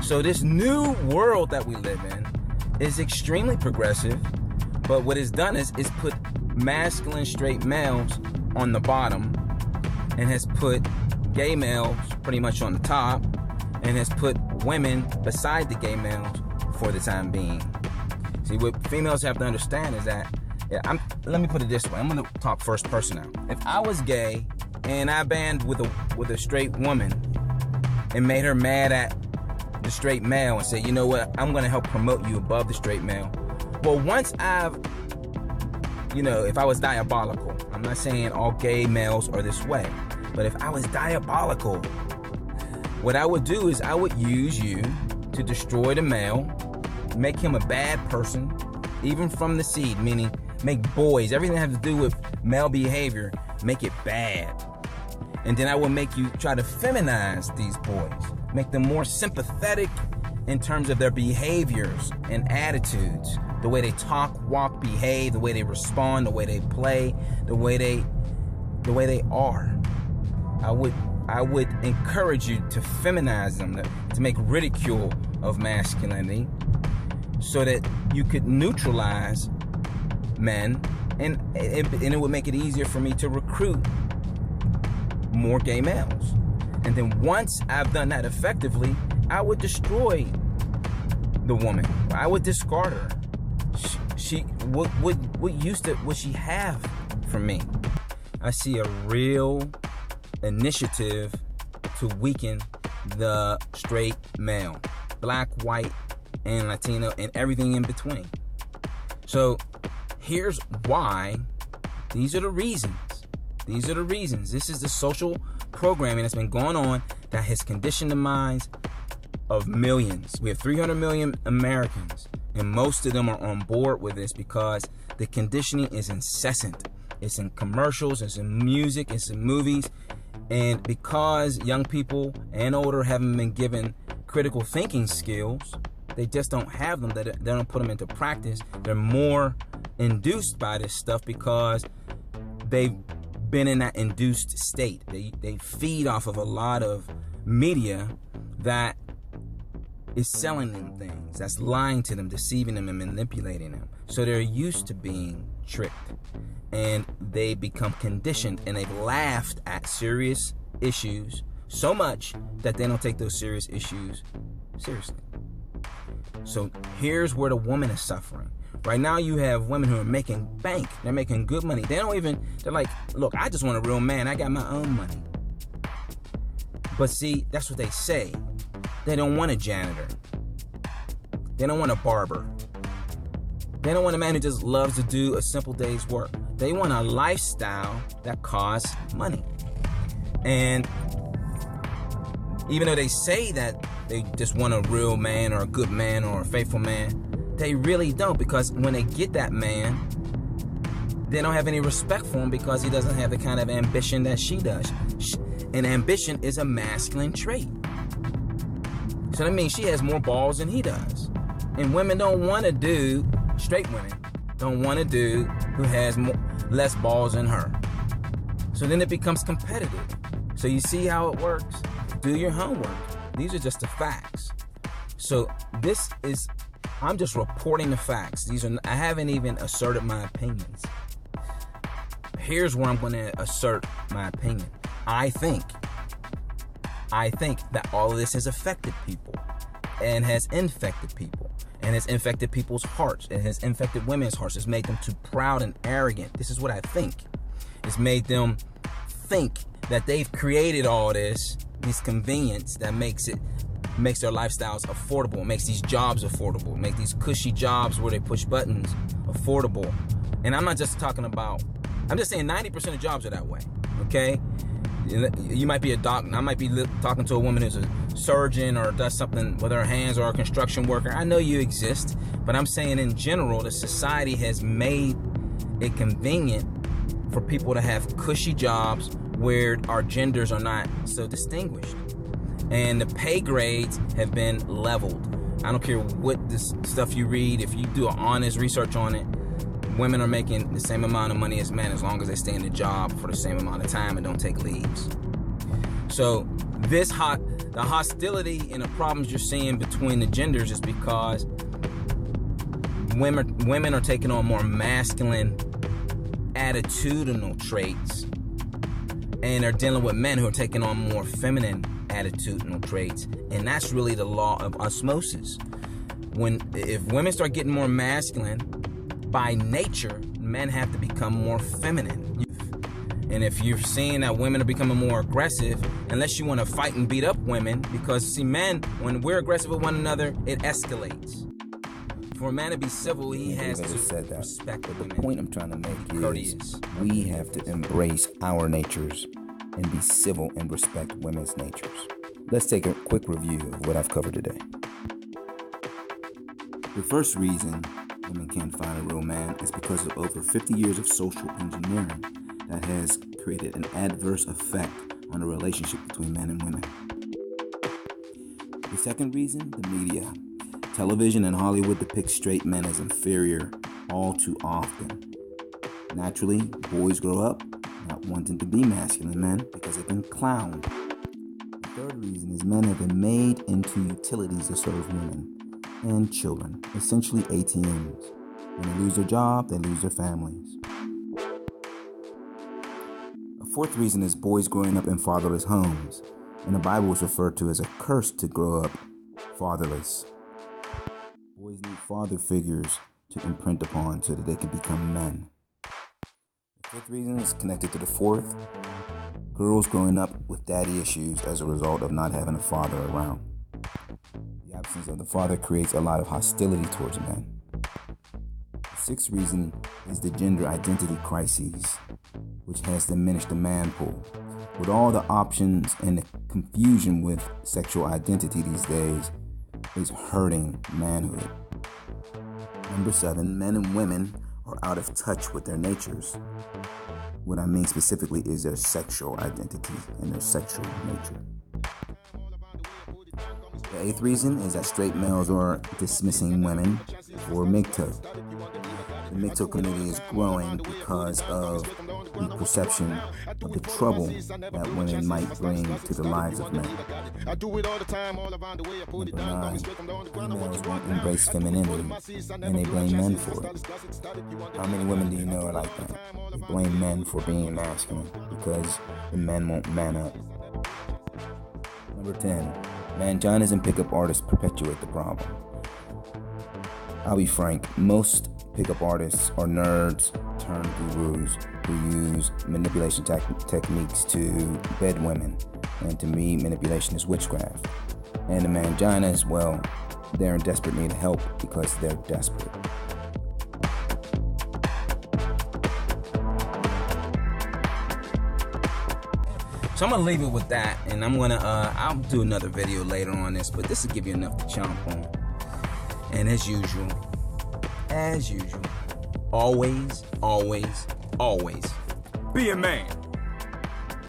So this new world that we live in is extremely progressive, but what it's done is put masculine straight males on the bottom and has put gay males pretty much on the top and has put women beside the gay males for the time being. See, what females have to understand is that, let me put it this way. I'm going to talk first person now. If I was gay and I band with a straight woman and made her mad at the straight male and say, you know what, I'm going to help promote you above the straight male. Well, once if I was diabolical, I'm not saying all gay males are this way, but if I was diabolical, what I would do is I would use you to destroy the male, make him a bad person, even from the seed, meaning make boys, everything that has to do with male behavior, make it bad. And then I will make you try to feminize these boys, make them more sympathetic in terms of their behaviors and attitudes, the way they talk, walk, behave, the way they respond, the way they play, the way they are. I would encourage you to feminize them, to make ridicule of masculinity, so that you could neutralize men, and it would make it easier for me to recruit more gay males. And then once I've done that effectively, I would destroy the woman. I would discard her. What use would she have for me? I see a real initiative to weaken the straight male, black, white, and Latino, and everything in between. So here's why. These are the reasons. This is the social programming that's been going on that has conditioned the minds of millions. We have 300 million Americans, and most of them are on board with this because the conditioning is incessant. It's in commercials, it's in music, it's in movies, and because young people and older haven't been given critical thinking skills, they just don't have them. They don't put them into practice. They're more induced by this stuff because they've been in that induced state. They feed off of a lot of media that is selling them things, that's lying to them, deceiving them, and manipulating them. So they're used to being tricked, and they become conditioned, and they've laughed at serious issues so much that they don't take those serious issues seriously. So here's where the woman is suffering. Right now you have women who are making bank. They're making good money. They're like, look, I just want a real man. I got my own money. But see, that's what they say. They don't want a janitor. They don't want a barber. They don't want a man who just loves to do a simple day's work. They want a lifestyle that costs money. And even though they say that they just want a real man or a good man or a faithful man, they really don't, because when they get that man, they don't have any respect for him because he doesn't have the kind of ambition that she does. And ambition is a masculine trait. So that means she has more balls than he does. And women don't want to do, straight women, don't want a dude who has less balls than her. So then it becomes competitive. So you see how it works? Do your homework. These are just the facts. So I'm just reporting the facts. I haven't even asserted my opinions. Here's where I'm going to assert my opinion. I think that all of this has affected people and has infected people and has infected people's hearts. It has infected women's hearts. It's made them too proud and arrogant. This is what I think. It's made them think that they've created all this convenience that makes their lifestyles affordable, makes these jobs affordable, make these cushy jobs where they push buttons affordable. And I'm not just talking about, I'm just saying 90% of jobs are that way, okay? You might be a doctor. I might be talking to a woman who's a surgeon or does something with her hands, or a construction worker. I know you exist, but I'm saying in general, the society has made it convenient for people to have cushy jobs where our genders are not so distinguished. And the pay grades have been leveled. I don't care what this stuff you read. If you do an honest research on it, women are making the same amount of money as men as long as they stay in the job for the same amount of time and don't take leaves. So the The hostility and the problems you're seeing between the genders is because women are taking on more masculine attitudinal traits, and are dealing with men who are taking on more feminine attitudinal traits. And that's really the law of osmosis. If women start getting more masculine, by nature, men have to become more feminine. And if you're seeing that women are becoming more aggressive, unless you want to fight and beat up women, because see, men, when we're aggressive with one another, it escalates. For a man to be civil, he has to respect the women. The point I'm trying to make is we have to embrace our natures and be civil and respect women's natures. Let's take a quick review of what I've covered today. The first reason women can't find a real man is because of over 50 years of social engineering that has created an adverse effect on the relationship between men and women. The second reason, the media. Television and Hollywood depict straight men as inferior all too often. Naturally, boys grow up not wanting to be masculine men because they've been clowned. The third reason is men have been made into utilities to serve women and children, essentially ATMs. When they lose their job, they lose their families. A fourth reason is boys growing up in fatherless homes. In the Bible, it's referred to as a curse to grow up fatherless. Boys need father figures to imprint upon so that they can become men. The fifth reason is connected to the fourth. Girls growing up with daddy issues as a result of not having a father around. The absence of the father creates a lot of hostility towards men. The sixth reason is the gender identity crises, which has diminished the manpool. With all the options and the confusion with sexual identity these days, is hurting manhood. Number 7, men and women are out of touch with their natures. What I mean specifically is their sexual identity and their sexual nature. The eighth reason is that straight males are dismissing women for MGTOW. The MGTOW community is growing because of the perception of the trouble that women might bring to the lives of men. Number 9, females won't embrace femininity, and they blame men for it. How many women do you know are like that? They blame men for being masculine because the men won't man up. Number 10, manginas and pickup artists perpetuate the problem. I'll be frank, most pickup artists are nerds turned gurus who use manipulation techniques to bed women, and to me, manipulation is witchcraft. And the manginas, well, they're in desperate need of help because they're desperate. So I'm gonna leave it with that, and I'll do another video later on this, but this will give you enough to chomp on. And as usual, always, always, always, be a man.